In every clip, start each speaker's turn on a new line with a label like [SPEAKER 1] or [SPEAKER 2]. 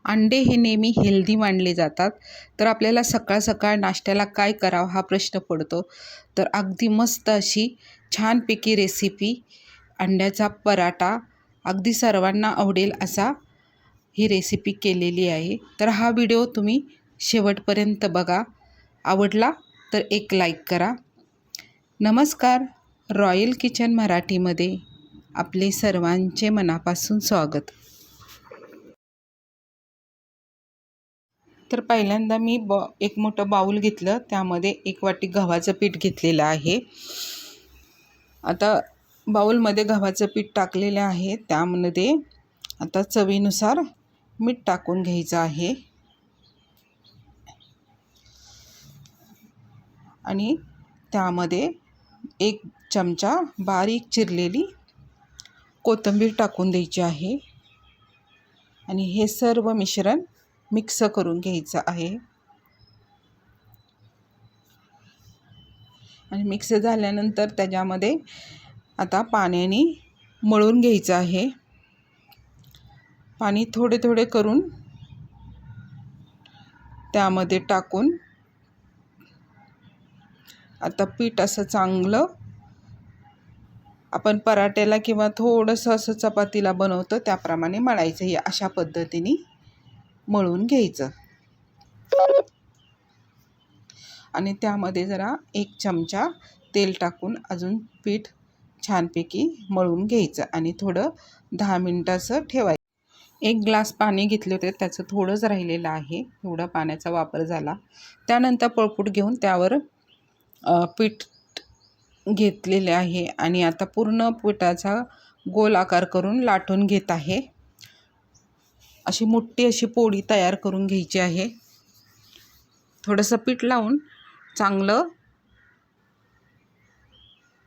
[SPEAKER 1] अंडे हे नेहमी हेल्दी मानले जातात. तर आपल्याला सकाळ सकाळ नाश्त्याला काय करावं हा प्रश्न पडतो. तर अगदी मस्त अशी छानपैकी रेसिपी अंड्याचा पराठा अगदी सर्वांना आवडेल असा ही रेसिपी केलेली आहे. तर हा व्हिडिओ तुम्ही शेवटपर्यंत बघा. आवडला तर एक लाईक करा. नमस्कार, रॉयल किचन मराठीमध्ये आपले सर्वांचे मनापासून स्वागत. तर पहिल्यांदा मी एक मोठं बाऊल घेतलं, त्यामध्ये 1 वाटी गव्हाचं पीठ घेतलेलं आहे. आता बाऊलमध्ये गव्हाचं पीठ टाकलेलं आहे. त्यामध्ये आता चवीनुसार मीठ टाकून घ्यायचं आहे आणि त्यामध्ये 1 चमचा बारीक चिरलेली कोथिंबीर टाकून द्यायची आहे आणि हे सर्व मिश्रण मिक्स करून घ्यायचं आहे. आणि मिक्स झाल्यानंतर त्याच्यामध्ये आता पाण्याने मळून घ्यायचं आहे. पाणी थोडे थोडे करून त्यामध्ये टाकून आता पीठ असं चांगलं आपण पराठ्याला किंवा थोडंसं असं चपातीला बनवतो त्याप्रमाणे मळायचं. हे अशा पद्धतीने मळून घ्यायचं आणि त्यामध्ये जरा 1 चमचा तेल टाकून अजून पीठ छानपैकी मळून घ्यायचं आणि थोडं 10 मिनिटं असं ठेवायचं. 1 ग्लास पाणी घेतले होते, त्याचं थोडंच राहिलेलं आहे, एवढा पाण्याचा वापर झाला. त्यानंतर पळपूट घेऊन त्यावर पीठ घेतलेले आहे आणि आता पूर्ण पिठाचा गोल आकार करून लाटून घेत आहे. अशी मोठी अशी पोळी तयार करून घ्यायची आहे. थोडंसं पीठ लावून चांगलं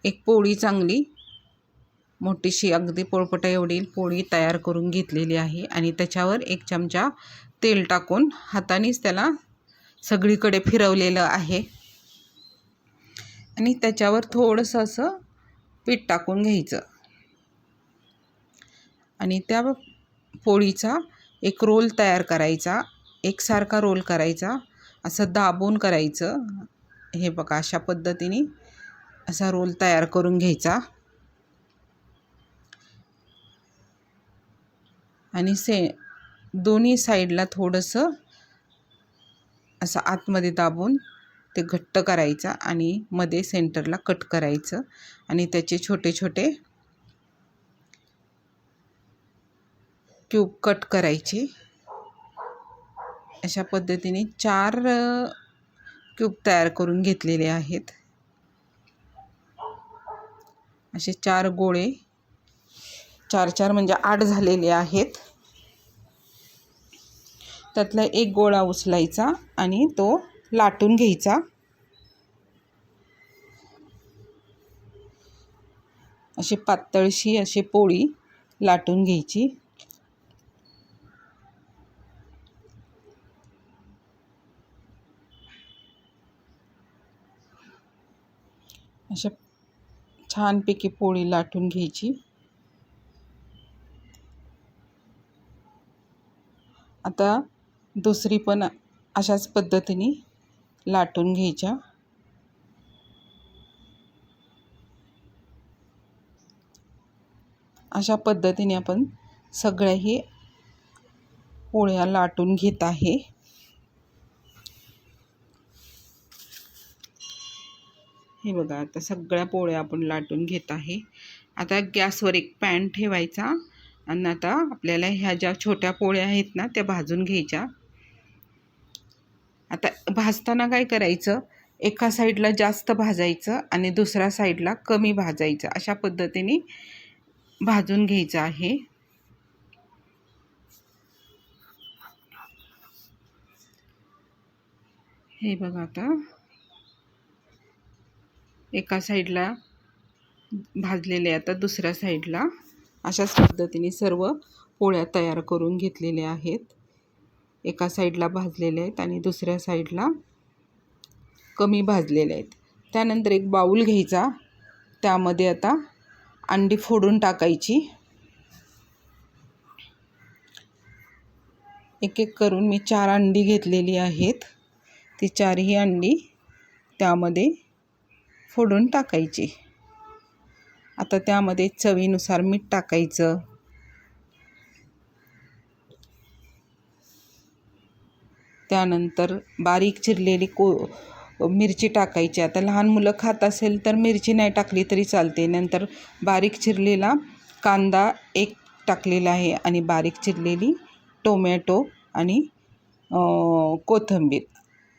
[SPEAKER 1] एक पोळी चांगली मोठीशी अगदी पोळपटा एवढी पोळी तयार करून घेतलेली आहे आणि त्याच्यावर 1 चमचा तेल टाकून हातानेच त्याला सगळीकडे फिरवलेलं आहे आणि त्याच्यावर थोडंसं असं पीठ टाकून घ्यायचं आणि त्या पोळीचा एक रोल तयार करायचा. एकसारखा रोल करायचा, असं दाबून करायचं. हे बघा, अशा पद्धतीने असा रोल तयार करून घ्यायचा आणि दोन्ही साईडला थोडंसं असं आतमध्ये दाबून ते घट्ट करायचं आणि मध्ये सेंटरला कट करायचं आणि त्याचे छोटे छोटे क्यूब कट करायचे. अशा पद्धतीने 4 क्यूब तयार करून घेतलेले आहेत. असे 4 गोळे 4 म्हणजे 8 झालेले आहेत. त्यातला 1 गोळा उचलायचा आणि तो लाटून घ्यायचा. अशी पातळशी अशी पोळी लाटून घ्यायची. अशा छानपैकी पोळी लाटून घ्यायची. आता दुसरी पण अशाच पद्धतीने लाटून घ्यायच्या. अशा पद्धतीने आपण सगळ्याही पोळ्या लाटून घेत आहे. हे बघा, आता सगळ्या पोळ्या आपण लाटून घेत आहे. आता गॅसवर एक पॅन ठेवायचा आणि आता आपल्याला ह्या ज्या छोट्या पोळ्या आहेत ना त्या भाजून घ्यायच्या. आता भाजताना काय करायचं, एका साईडला जास्त भाजायचं आणि दुसऱ्या साईडला कमी भाजायचं. अशा पद्धतीने भाजून घ्यायचं आहे. हे बघा, आता एका साईडला भाजलेले, आता दुसऱ्या साईडला अशाच पद्धतीने सर्व पोळ्या तयार करून घेतलेल्या आहेत. एका साईडला भाजलेले आहेत आणि दुसऱ्या साईडला कमी भाजलेले आहेत. त्यानंतर एक बाऊल घ्यायचा, त्यामध्ये आता अंडी फोडून टाकायची. एक एक करून मी 4 अंडी घेतलेली आहेत. ती 4ही अंडी त्यामध्ये फोडून टाकायची. आता त्यामध्ये चवीनुसार मीठ टाकायचं. त्यानंतर बारीक चिरलेली मिरची टाकायची. आता लहान मुलं खात असेल तर मिरची नाही टाकली तरी चालते. नंतर बारीक चिरलेला कांदा एक टाकलेला आहे आणि बारीक चिरलेली टोमॅटो आणि कोथिंबीर.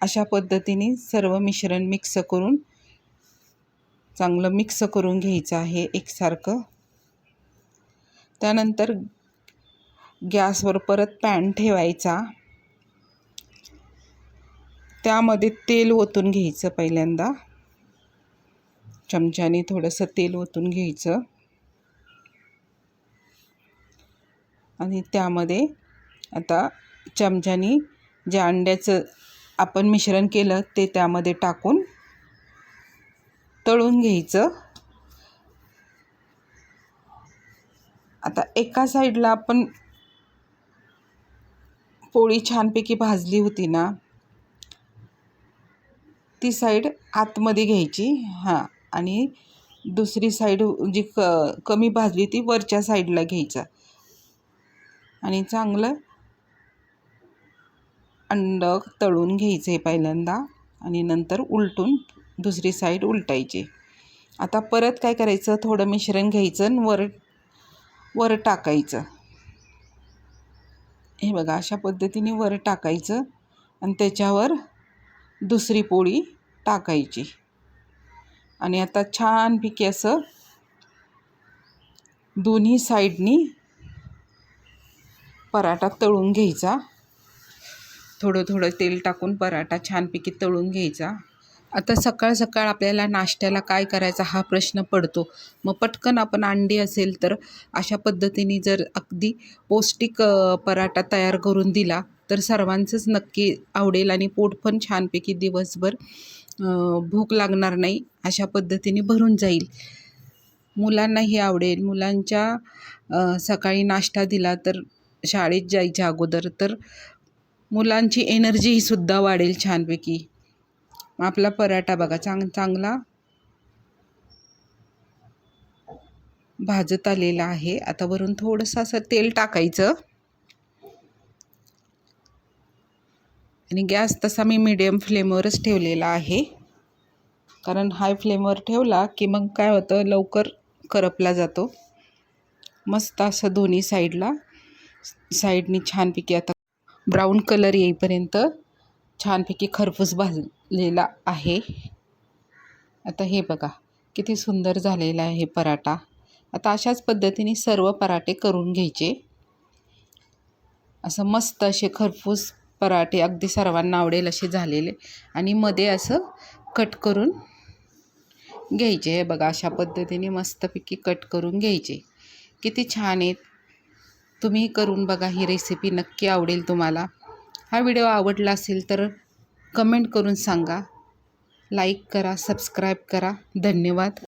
[SPEAKER 1] अशा पद्धतीने सर्व मिश्रण मिक्स करून चांगलं मिक्स करून घ्यायचं आहे एकसारखं. त्यानंतर गॅसवर परत पॅन ठेवायचा. त्यामध्ये तेल ओतून घ्यायचं. पहिल्यांदा चमच्याने थोडंसं तेल ओतून घ्यायचं आणि त्यामध्ये आता चमच्याने जे अंड्याचं आपण मिश्रण केलं ते त्यामध्ये टाकून तळून घ्यायचं. आता एका साईडला आपण पोळी छानपैकी भाजली होती ना, ती साईड आतमध्ये घ्यायची आणि दुसरी साईड जी कमी भाजली ती वरच्या साईडला घ्यायचा आणि चांगलं अंडं तळून घ्यायचं आहे पहिल्यांदा आणि नंतर उलटून दुसरी साईड उलटायची. आता परत काय करायचं, थोडं मिश्रण घ्यायचं आणि वर टाकायचं. हे बघा, अशा पद्धतीने वर टाकायचं आणि त्याच्यावर दुसरी पोळी टाकायची आणि आता छानपैकी असं दोन्ही साईडनी पराठा तळून घ्यायचा. थोडं थोडं तेल टाकून पराठा छानपैकी तळून घ्यायचा. आता सकाळ सकाळ आपल्याला नाश्त्याला काय करायचा हा प्रश्न पडतो. मग पटकन आपण अंडी असेल तर अशा पद्धतीने जर अगदी पौष्टिक पराठा तयार करून दिला तर सर्वांचंच नक्की आवडेल आणि पोट पण छानपैकी दिवसभर भूक लागणार नाही, अशा पद्धतीने भरून जाईल. मुलांनाही आवडेल. मुलांच्या सकाळी नाश्ता दिला तर शाळेत जायच्या अगोदर तर मुलांची एनर्जीही सुद्धा वाढेल छानपैकी. आपला पराठा बघा चांगला भाजत आलेला आहे. आता वरून थोडंसं असं तेल टाकायचं आणि गॅस तसा मी मीडियम फ्लेमवरच ठेवलेला आहे, कारण हाय फ्लेमवर ठेवला की मग काय होतं, लवकर करपला जातो. मस्त असं दोन्ही साईडनी छानपैकी आता ब्राऊन कलर येईपर्यंत छानपैकी खरपूस भाजलेला आहे. आता हे बघा किती सुंदर झालेला आहे पराठा. आता अशाच पद्धतीने सर्व पराठे करून घ्यायचे. असं मस्त असे खरपूस पराठे अगदी सर्वांना आवडेल असे झालेले आणि मध्ये असं कट करून घ्यायचे. हे बघा, अशा पद्धतीने मस्तपैकी कट करून घ्यायचे. किती छान आहेत. तुम्ही करून बघा, ही रेसिपी नक्की आवडेल तुम्हाला. हा व्हिडिओ आवडला असेल तर कमेंट करून सांगा, लाईक करा, सबस्क्राईब करा. धन्यवाद.